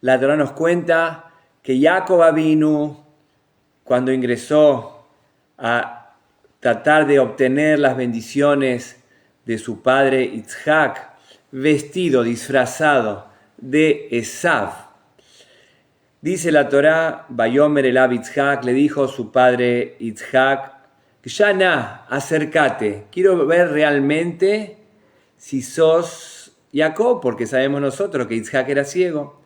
La Torá nos cuenta que Jacob Avinu, cuando ingresó a tratar de obtener las bendiciones de su padre Yitzhak, vestido, disfrazado de Esav. Dice la Torá, Vayomer Elav Yitzhak, le dijo su padre Yitzhak, Yana, acércate, quiero ver realmente si sos Jacob, porque sabemos nosotros que Yitzhak era ciego.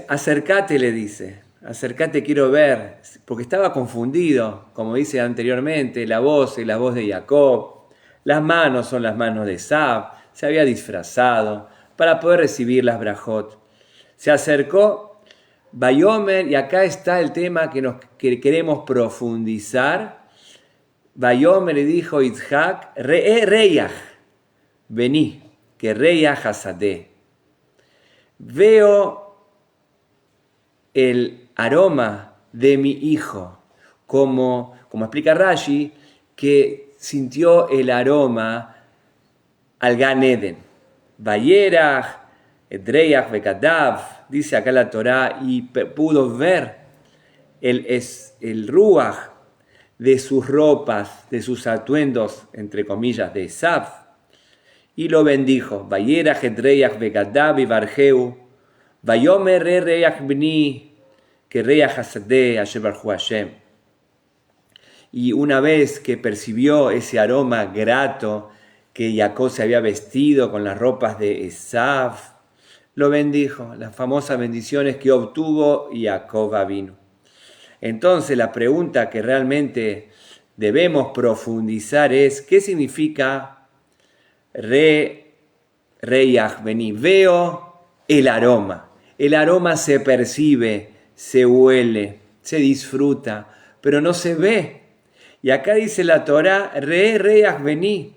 Acércate, le dice, acércate, quiero ver, porque estaba confundido, como dice anteriormente, la voz es la voz de Jacob, las manos son las manos de Esab, se había disfrazado para poder recibir las brajot. Se acercó Vayomer, y acá está el tema que queremos profundizar. Vayomer le dijo Yitzhak, Reyach, vení, que Reyach hasadeh. Veo el aroma de mi hijo, como explica Rashi, que sintió el aroma al Gan Eden. Vayerach, Edreyach Bekadav, dice acá la Torá, y pudo ver el ruach de sus ropas, de sus atuendos, entre comillas, de Esav, y lo bendijo. Vayerach Edreyach Bekadav y Barjeu, Vayomer Reyach Bni, que Reyach Hasadeh Asher Barjú Hashem. Y una vez que percibió ese aroma grato que Jacob se había vestido con las ropas de Esav, lo bendijo, las famosas bendiciones que obtuvo Jacob Avinu. Entonces la pregunta que realmente debemos profundizar es, ¿qué significa Reyach Beni? Veo el aroma. El aroma se percibe, se huele, se disfruta, pero no se ve. Y acá dice la Torá, Reyach Beni.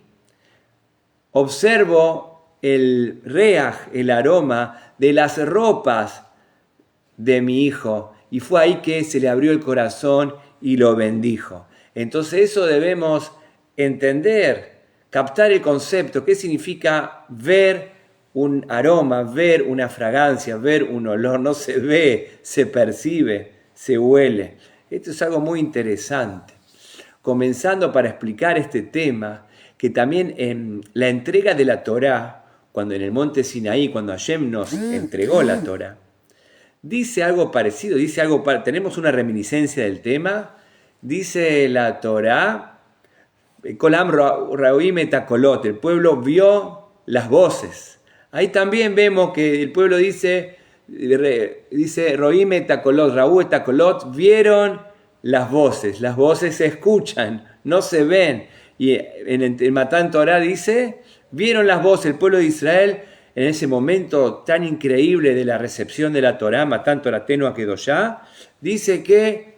Observo el reaj, el aroma de las ropas de mi hijo. Y fue ahí que se le abrió el corazón y lo bendijo. Entonces eso debemos entender, captar el concepto. ¿Qué significa ver un aroma, ver una fragancia, ver un olor? No se ve, se percibe, se huele. Esto es algo muy interesante. Comenzando para explicar este tema, que también en la entrega de la Torá, cuando en el monte Sinaí, cuando Hashem nos entregó la Torá, dice algo parecido, tenemos una reminiscencia del tema, dice la Torá, Kolam Ra'oim et hakolot, el pueblo vio las voces. Ahí también vemos que el pueblo dice Ro'im et hakolot, Ra'ú et hakolot, vieron las voces se escuchan, no se ven. Y en el Matán Torá dice, vieron las voces, el pueblo de Israel, en ese momento tan increíble de la recepción de la Torá, Matán Toratenu Akedoshá, dice que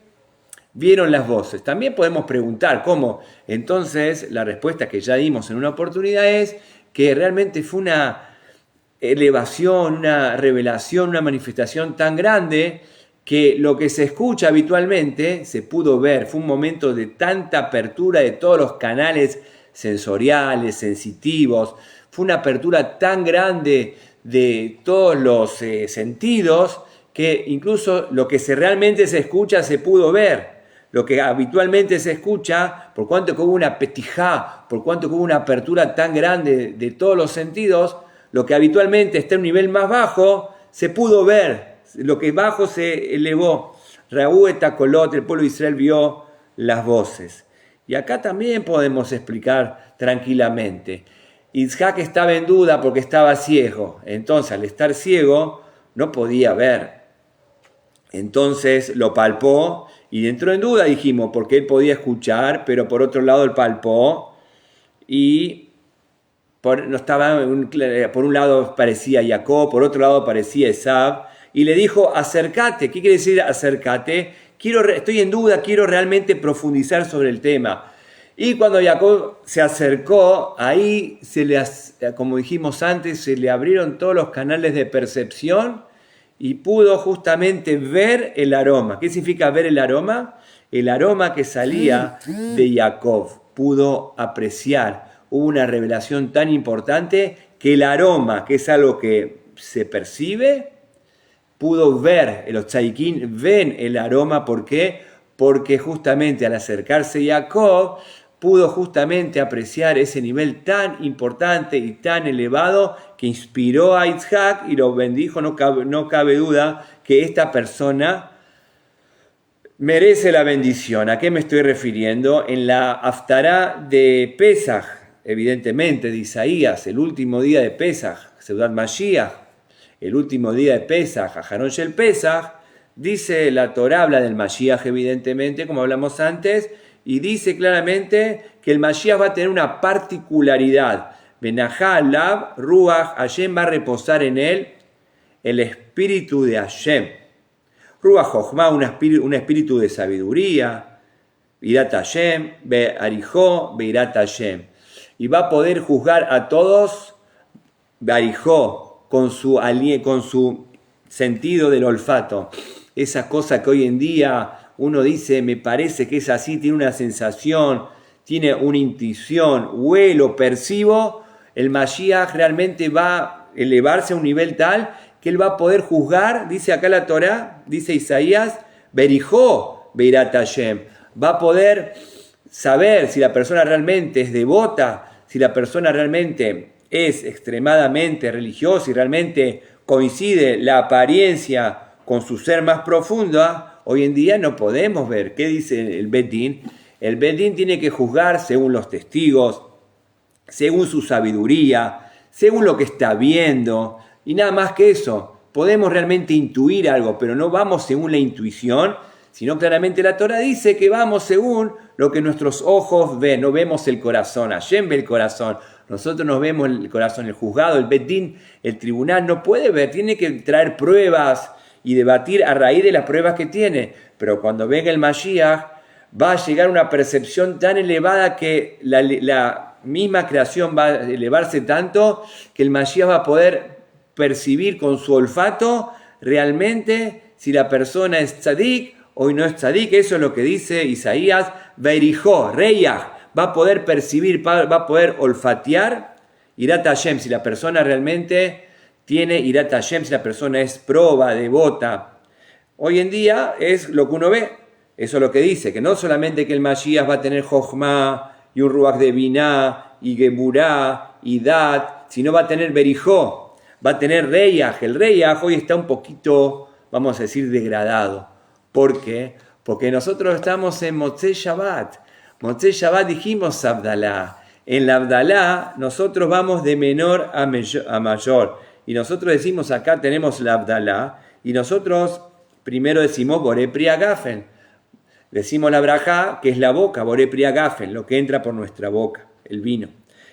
vieron las voces. También podemos preguntar cómo. Entonces, la respuesta que ya dimos en una oportunidad es que realmente fue una elevación, una revelación, una manifestación tan grande que lo que se escucha habitualmente se pudo ver. Fue un momento de tanta apertura de todos los canales sensoriales, sensitivos. Fue una apertura tan grande de todos los sentidos que incluso lo que realmente se escucha se pudo ver. Lo que habitualmente se escucha, por cuanto que hubo una petijá, por cuanto que hubo una apertura tan grande de todos los sentidos, lo que habitualmente está en un nivel más bajo, se pudo ver. Lo que bajo se elevó. Ra'ú et hakolot, el pueblo de Israel vio las voces. Y acá también podemos explicar tranquilamente. Yitzhak estaba en duda porque estaba ciego. Entonces, al estar ciego, no podía ver. Entonces lo palpó y entró en duda, dijimos, porque él podía escuchar, pero por otro lado él palpó y por un lado parecía Jacob, por otro lado parecía Esav, y le dijo, acércate. ¿Qué quiere decir acércate? Estoy en duda, quiero realmente profundizar sobre el tema. Y cuando Jacob se acercó, ahí como dijimos antes, se le abrieron todos los canales de percepción y pudo justamente ver el aroma. ¿Qué significa ver el aroma? El aroma que salía de Jacob. Pudo apreciar. Hubo una revelación tan importante que el aroma, que es algo que se percibe, pudo ver, los tzadikim ven el aroma. ¿Por qué? Porque justamente al acercarse Jacob, pudo justamente apreciar ese nivel tan importante y tan elevado que inspiró a Isaac y lo bendijo. No cabe duda que esta persona merece la bendición. ¿A qué me estoy refiriendo? En la Haftará de Pesaj, evidentemente, de Isaías, el último día de Pesaj, Seudat Mashiach, el último día de Pesaj, Aharon Shel Pesaj, dice la Torá, habla del Mashiach, evidentemente, como hablamos antes, y dice claramente que el Mashiach va a tener una particularidad. Benajá Alav, Ruach, Hashem va a reposar en él el espíritu de Hashem. Ruach Jochma, un espíritu de sabiduría, Irat Hashem, Be'arijó, Beirat Hashem. Y va a poder juzgar a todos, Be'arijó, con su sentido del olfato. Esa cosa que hoy en día uno dice, me parece que es así, tiene una sensación, tiene una intuición, huelo, percibo. El Mashiach realmente va a elevarse a un nivel tal que él va a poder juzgar, dice acá la Torá, dice Isaías, Berijó, Beirat Hashem. Va a poder saber si la persona realmente es devota, si la persona realmente es extremadamente religiosa y realmente coincide la apariencia con su ser más profundo. Hoy en día no podemos ver. ¿Qué dice el Bet Din? El Bet Din tiene que juzgar según los testigos, según su sabiduría, según lo que está viendo, y nada más que eso. Podemos realmente intuir algo, pero no vamos según la intuición, sino claramente la Torá dice que vamos según lo que nuestros ojos ven. No vemos el corazón, Hashem ve el corazón. Nosotros no vemos el corazón. El juzgado, el Bet Din, el tribunal no puede ver, tiene que traer pruebas y debatir a raíz de las pruebas que tiene. Pero cuando venga el Mashiach, va a llegar a una percepción tan elevada que la misma creación va a elevarse tanto que el Mashiach va a poder percibir con su olfato realmente si la persona es tzadik o no es tzadik. Eso es lo que dice Isaías, Berijó, Reyach, va a poder percibir, va a poder olfatear Irat Hashem, si la persona realmente tiene Irat Hashem, si la persona es proba, devota. Hoy en día es lo que uno ve. Eso es lo que dice, que no solamente que el Mashiach va a tener Jochma y un Ruach de Binah y Geburá y Dat, sino va a tener Berijó, va a tener Reyach. El Reyach hoy está un poquito, vamos a decir, degradado. ¿Por qué? Porque nosotros estamos en Motzei Shabbat. Motzei Shabbat dijimos Abdalá. En la Abdalá nosotros vamos de menor a mayor. Y nosotros decimos acá tenemos la Abdalá. Y nosotros primero decimos Boré Pri Agafen. Decimos la Brajá, que es la boca, Boré Pri Agafen, lo que entra por nuestra boca, el vino.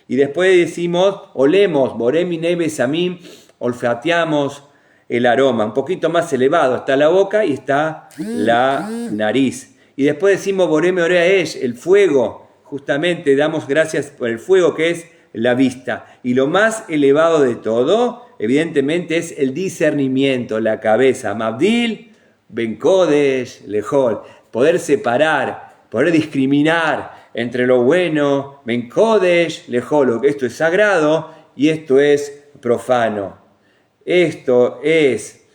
Y después decimos, olemos, Boré Minei Besamim, olfateamos el aroma. Un poquito más elevado está la boca y está la nariz. Y después decimos Boré Meorea Esh, el fuego. Justamente damos gracias por el fuego que es la vista. Y lo más elevado de todo, evidentemente, es el discernimiento, la cabeza. Mabdil, Ben Kodesh, Lejol. Poder separar, poder discriminar entre lo bueno, Ben Kodesh, Lejol. Esto es sagrado y esto es profano. Esto es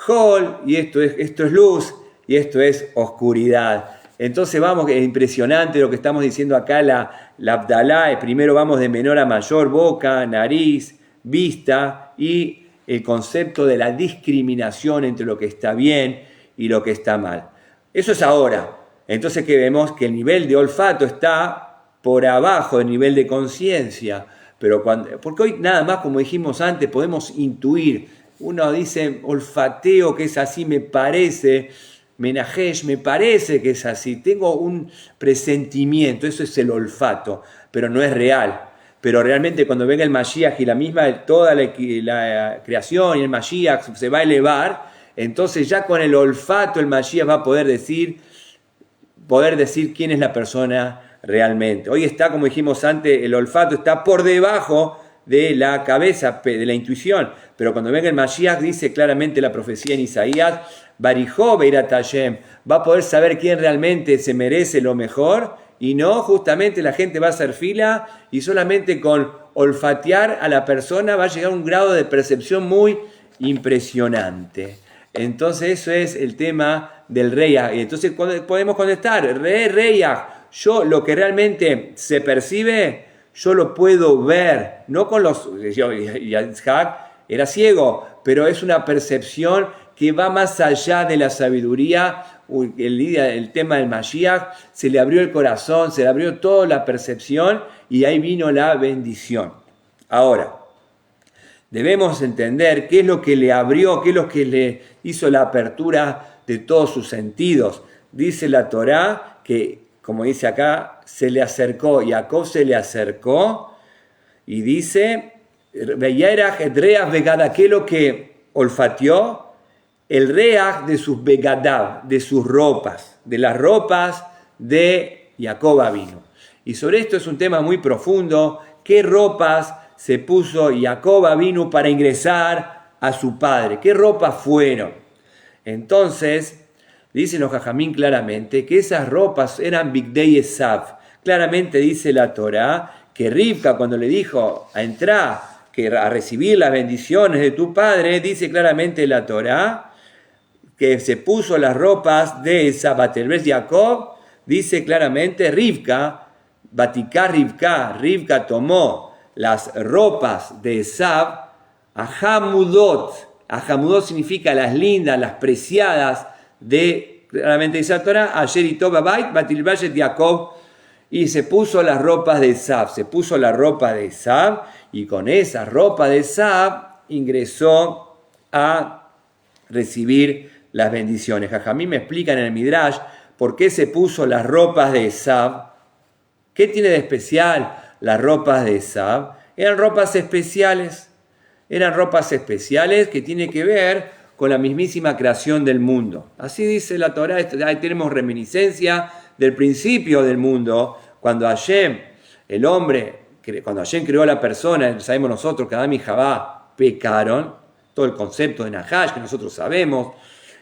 Hol y esto es luz y esto es oscuridad. Entonces vamos, es impresionante lo que estamos diciendo acá, la Abdalá. Primero vamos de menor a mayor, boca, nariz, vista, y el concepto de la discriminación entre lo que está bien y lo que está mal. Eso es ahora. Entonces que vemos que el nivel de olfato está por abajo del nivel de conciencia. Porque hoy nada más, como dijimos antes, podemos intuir. Uno dice, olfateo que es así, me parece. Menajesh, me parece que es así, tengo un presentimiento, eso es el olfato, pero no es real. Pero realmente cuando venga el Mashiach y toda la creación y el Mashiach se va a elevar, entonces ya con el olfato el Mashiach va a poder decir quién es la persona realmente. Hoy está, como dijimos antes, el olfato está por debajo de la cabeza, de la intuición, pero cuando venga el Mashiach dice claramente la profecía en Isaías, Barijó Beirat Hashem, va a poder saber quién realmente se merece lo mejor Y no, justamente la gente va a hacer fila y solamente con olfatear a la persona va a llegar a un grado de percepción muy impresionante. Entonces eso es el tema del Reyah. Y entonces podemos contestar, Reyah, yo lo que realmente se percibe, yo lo puedo ver, no con los... Yitzhak era ciego, pero es una percepción que va más allá de la sabiduría. El tema del Mashiach, se le abrió el corazón, se le abrió toda la percepción y ahí vino la bendición. Ahora, debemos entender qué es lo que le abrió, qué es lo que le hizo la apertura de todos sus sentidos. Dice la Torá que, como dice acá, se le acercó, Jacob se le acercó y dice, ¿qué es lo que olfateó? El reaj de sus begadav, de sus ropas, de las ropas de Jacob vino. Y sobre esto es un tema muy profundo. ¿Qué ropas se puso Jacob vino para ingresar a su padre? ¿Qué ropas fueron? Entonces, dicen los Jajamín claramente que esas ropas eran Bigdei Esav. Claramente dice la Torá que Rivka, cuando le dijo a entrar, a recibir las bendiciones de tu padre, dice claramente la Torá que se puso las ropas de Esav. Jacob dice claramente Rivka, Rivka tomó las ropas de Esav, Ahamudot. Ahamudot significa las lindas, las preciadas de, claramente dice la Torah, Ayer y Tobabait, Batilbayet Jacob, y se puso las ropas de Esav, se puso la ropa de Esav, y con esa ropa de Esav ingresó a recibir las bendiciones. Jajamín me explica en el Midrash por qué se puso las ropas de Esav. ¿Qué tiene de especial las ropas de Esav? Eran ropas especiales que tienen que ver con la mismísima creación del mundo. Así dice la Torá. Ahí tenemos reminiscencia del principio del mundo, cuando Hashem, cuando Hashem creó a la persona, sabemos nosotros que Adán y Javá pecaron, todo el concepto de Nahash que nosotros sabemos,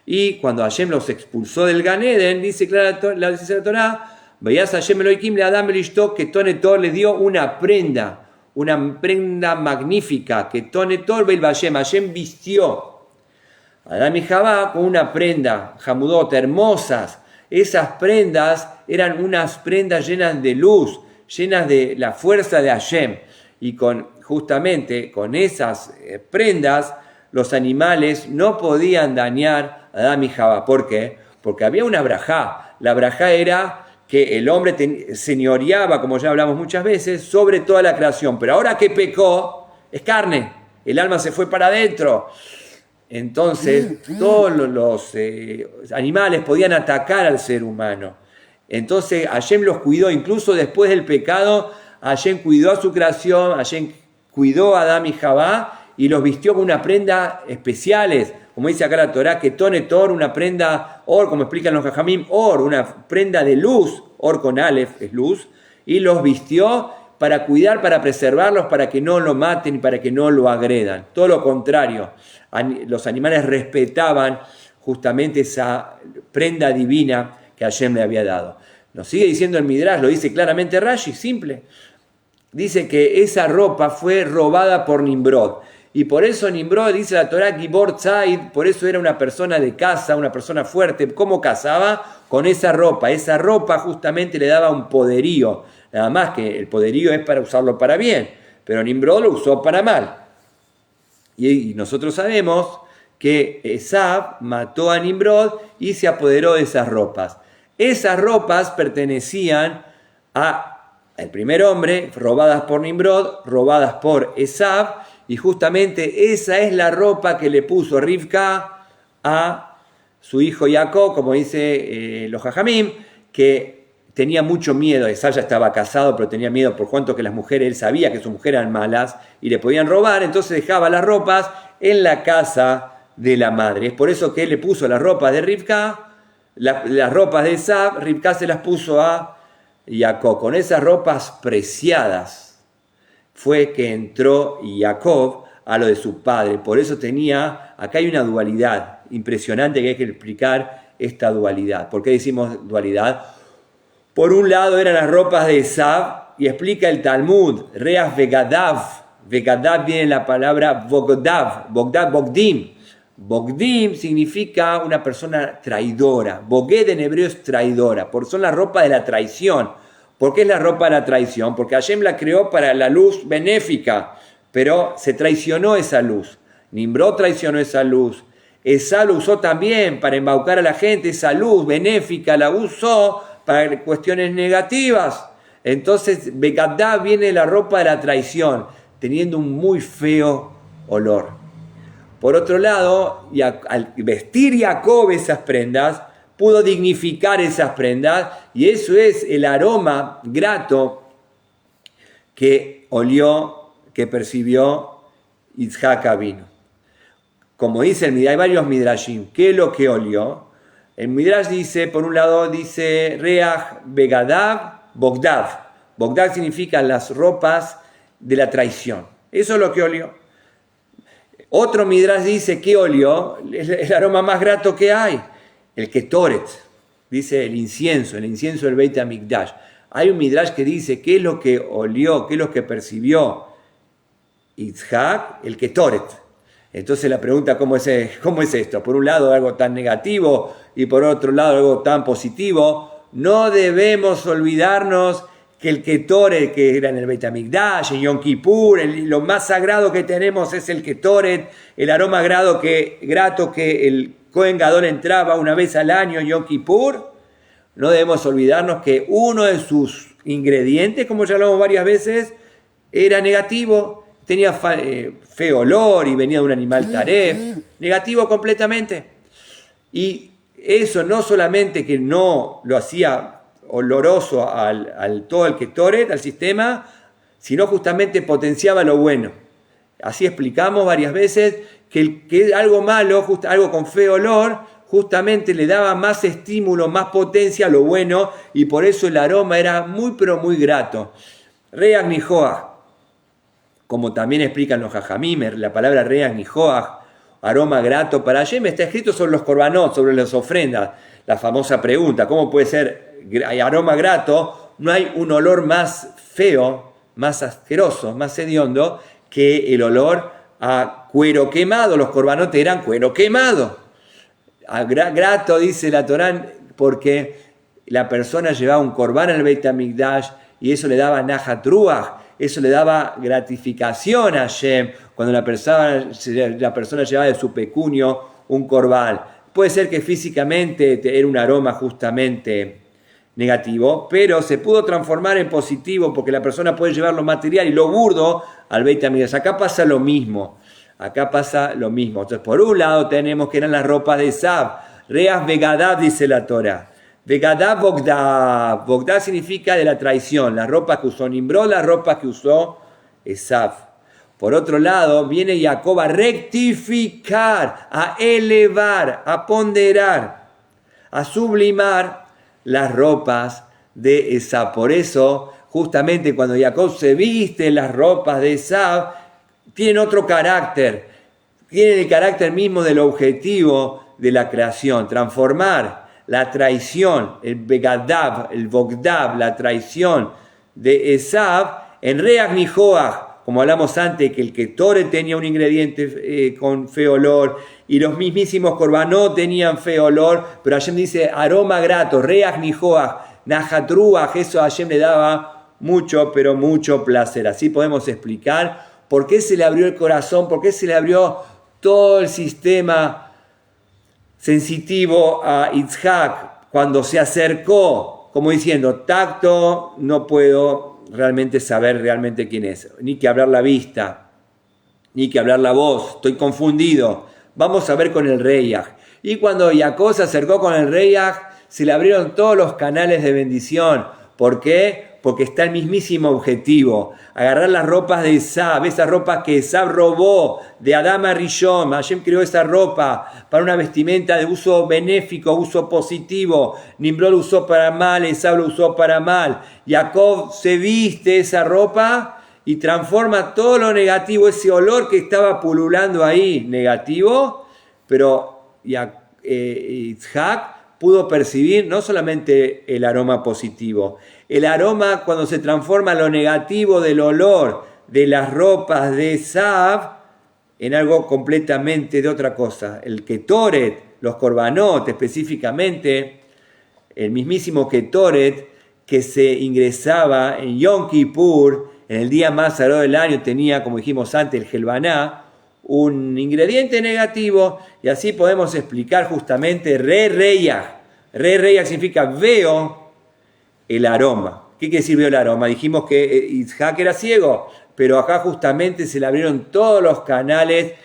y cuando Hashem los expulsó del Gan Eden, dice la Torá, veías a Hashem Elohim le Adam Elishto, que Tonetor le dio una prenda magnífica, que Tonetor Beil Hashem vistió Adán y Javá con una prenda, Hamudot, hermosas. Esas prendas eran unas prendas llenas de luz, llenas de la fuerza de Hashem. Y justamente con esas prendas, los animales no podían dañar a Adán y Javá. ¿Por qué? Porque había una brajá. La brajá era que el hombre señoreaba, como ya hablamos muchas veces, sobre toda la creación. Pero ahora que pecó, es carne. El alma se fue para adentro. Entonces, todos los animales podían atacar al ser humano. Entonces, Hashem los cuidó, incluso después del pecado, Hashem cuidó a su creación, Hashem cuidó a Adán y Javá y los vistió con una prenda especiales, como dice acá la Torá, que Tonetor, una prenda, or, como explican los Jajamim, or, una prenda de luz, or con Aleph, es luz, y los vistió para cuidar, para preservarlos, para que no lo maten y para que no lo agredan. Todo lo contrario, los animales respetaban justamente esa prenda divina que Hashem le había dado. Nos sigue diciendo el Midrash, lo dice claramente Rashi, simple. Dice que esa ropa fue robada por Nimrod. Y por eso Nimrod, dice la Torá, Gibor Tzaid, por eso era una persona de casa, una persona fuerte. ¿Cómo cazaba? Con esa ropa. Esa ropa justamente le daba un poderío. Nada más que el poderío es para usarlo para bien, pero Nimrod lo usó para mal. Y nosotros sabemos que Esav mató a Nimrod y se apoderó de esas ropas. Esas ropas pertenecían al primer hombre, robadas por Nimrod, robadas por Esav, y justamente esa es la ropa que le puso Rivka a su hijo Jacob, como dice los Jajamim, que tenía mucho miedo. Esav ya estaba casado, pero tenía miedo por cuanto que las mujeres, él sabía que sus mujeres eran malas y le podían robar, entonces dejaba las ropas en la casa de la madre. Es por eso que él le puso las ropas de Rivka, las ropas de Esav, Rivka se las puso a Jacob. Con esas ropas preciadas fue que entró Jacob a lo de su padre. Por eso acá hay una dualidad impresionante que hay que explicar esta dualidad. ¿Por qué decimos dualidad? Por un lado eran las ropas de Esav, y explica el Talmud, Reach Begadav. Begadav viene la palabra Bogdav, Bogdim. Bogdim significa una persona traidora. Boged en hebreo es traidora, porque son la ropa de la traición. ¿Por qué es la ropa de la traición? Porque Hashem la creó para la luz benéfica, pero se traicionó esa luz. Nimrod traicionó esa luz. Esaú lo usó también para embaucar a la gente, esa luz benéfica la usó para cuestiones negativas. Entonces, Begadá viene de la ropa de la traición, teniendo un muy feo olor. Por otro lado, al vestir Jacob esas prendas, pudo dignificar esas prendas, y eso es el aroma grato que olió, que percibió Yitzhak Avinu. Como dice el Midrash, hay varios Midrashim. ¿Qué es lo que olió? El Midrash dice, por un lado, dice Reach Begadav Bogdav. Bogdav significa las ropas de la traición. Eso es lo que olió. Otro Midrash dice, ¿qué olió? El aroma más grato que hay. El Ketoret. Dice el incienso del Beit HaMikdash. Hay un Midrash que dice, ¿qué es lo que olió? ¿Qué es lo que percibió Yitzhak? El Ketoret. Entonces la pregunta, ¿cómo es esto? Por un lado algo tan negativo y por otro lado algo tan positivo. No debemos olvidarnos que el Ketoret, que era en el Beit HaMikdash, en Yom Kippur, lo más sagrado que tenemos es el Ketoret, el aroma grato que el Kohen Gadol entraba una vez al año en Yom Kippur. No debemos olvidarnos que uno de sus ingredientes, como ya hablamos varias veces, era negativo. Tenía feo olor y venía de un animal taref, negativo completamente. Y eso no solamente que no lo hacía oloroso al todo el Ketoret, al sistema, sino justamente potenciaba lo bueno. Así explicamos varias veces que algo malo, algo con feo olor, justamente le daba más estímulo, más potencia a lo bueno, y por eso el aroma era muy pero muy grato. Reach Nihoach. Como también explican los Jajamim, la palabra Reach Nihoach, aroma grato para Hashem, está escrito sobre los korbanot, sobre las ofrendas. La famosa pregunta, ¿cómo puede ser aroma grato? No hay un olor más feo, más asqueroso, más hediondo que el olor a cuero quemado. Los korbanot eran cuero quemado. Grato, dice la Torá, porque la persona llevaba un korban al Beit HaMikdash y eso le daba Nachat Ruach. Eso le daba gratificación a Hashem cuando la persona llevaba de su pecunio un corbán. Puede ser que físicamente era un aroma justamente negativo, pero se pudo transformar en positivo porque la persona puede llevar lo material y lo burdo al Beit HaMikdash. Acá pasa lo mismo. Entonces, por un lado tenemos que eran las ropas de Esav. Reach Begadav, dice la Torá. Begadav Bogdav. Bogdav significa de la traición. Las ropas que usó Nimrod, las ropas que usó Esav. Por otro lado, viene Jacob a rectificar, a elevar, a ponderar, a sublimar las ropas de Esav. Por eso, justamente cuando Jacob se viste las ropas de Esav, tienen otro carácter. Tienen el carácter mismo del objetivo de la creación, transformar la traición, el Begadav, el Bogdav, la traición de Esav, en Reach Nihoach, como hablamos antes, que el Ketoret tenía un ingrediente con feo olor, y los mismísimos korbanot tenían feo olor, pero Hashem dice aroma grato, Reach Nihoach, Nachat Ruach, eso a Hashem le daba mucho, pero mucho placer. Así podemos explicar por qué se le abrió el corazón, por qué se le abrió todo el sistema sensitivo a Yitzhak cuando se acercó, como diciendo, tacto, no puedo realmente saber realmente quién es, ni que hablar la vista, ni que hablar la voz, estoy confundido, vamos a ver con el Reach. Y cuando Jacob se acercó con el Reach, se le abrieron todos los canales de bendición. ¿Por qué? Porque está el mismísimo objetivo, agarrar las ropas de Esav, esas ropas que Esav robó de Adam Rishon. Hashem creó esa ropa para una vestimenta de uso benéfico, uso positivo. Nimrod lo usó para mal, Esav lo usó para mal. Jacob se viste esa ropa y transforma todo lo negativo, ese olor que estaba pululando ahí, negativo, pero Yitzhak pudo percibir no solamente el aroma positivo, el aroma cuando se transforma lo negativo del olor de las ropas de Esav en algo completamente de otra cosa. El Ketoret, los Korbanot específicamente, el mismísimo Ketoret que se ingresaba en Yom Kippur, en el día más sagrado del año, tenía, como dijimos antes, el Helvaná, un ingrediente negativo, y así podemos explicar justamente Re-Reyach. Re-Reyach significa veo el aroma. ¿Qué quiere decir veo el aroma? Dijimos que Isaac era ciego, pero acá justamente se le abrieron todos los canales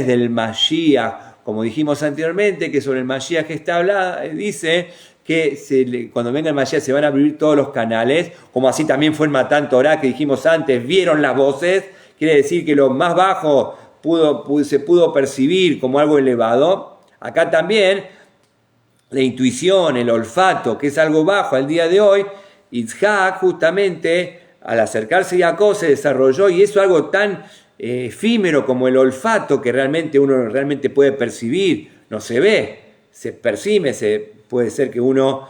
del Mashiach, como dijimos anteriormente, que sobre el Mashiach que está hablando, dice que cuando venga el Mashiach se van a abrir todos los canales, como así también fue en Matán Torah, que dijimos antes, vieron las voces, quiere decir que lo más bajo se pudo percibir como algo elevado. Acá también la intuición, el olfato, que es algo bajo al día de hoy, Yitzhak justamente al acercarse a Jacob se desarrolló, y eso es algo tan efímero como el olfato que uno realmente puede percibir, no se ve, se percibe, puede ser que uno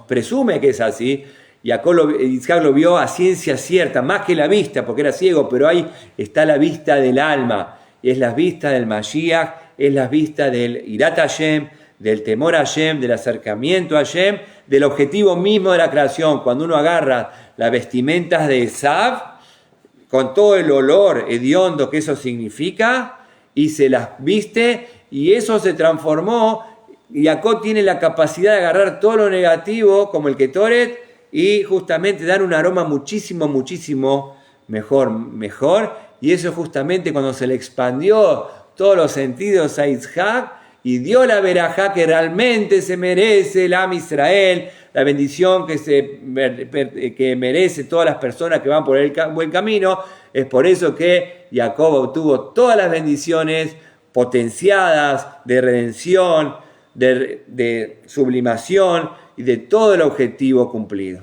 presume que es así. Yitzhak lo vio a ciencia cierta, más que la vista, porque era ciego, pero ahí está la vista del alma, es la vista del Mashiach, es la vista del Irat Hashem, del temor a Hashem, del acercamiento a Hashem, del objetivo mismo de la creación. Cuando uno agarra las vestimentas de Esav, con todo el olor hediondo que eso significa, y se las viste, y eso se transformó. Y Jacob tiene la capacidad de agarrar todo lo negativo, como el Ketoret, y justamente dar un aroma muchísimo, muchísimo mejor. Y eso justamente cuando se le expandió todos los sentidos a Yitzhak, y dio la verajá que realmente se merece el Am Israel, la bendición que merece todas las personas que van por el buen camino. Es por eso que Jacob obtuvo todas las bendiciones potenciadas de redención, de sublimación y de todo el objetivo cumplido.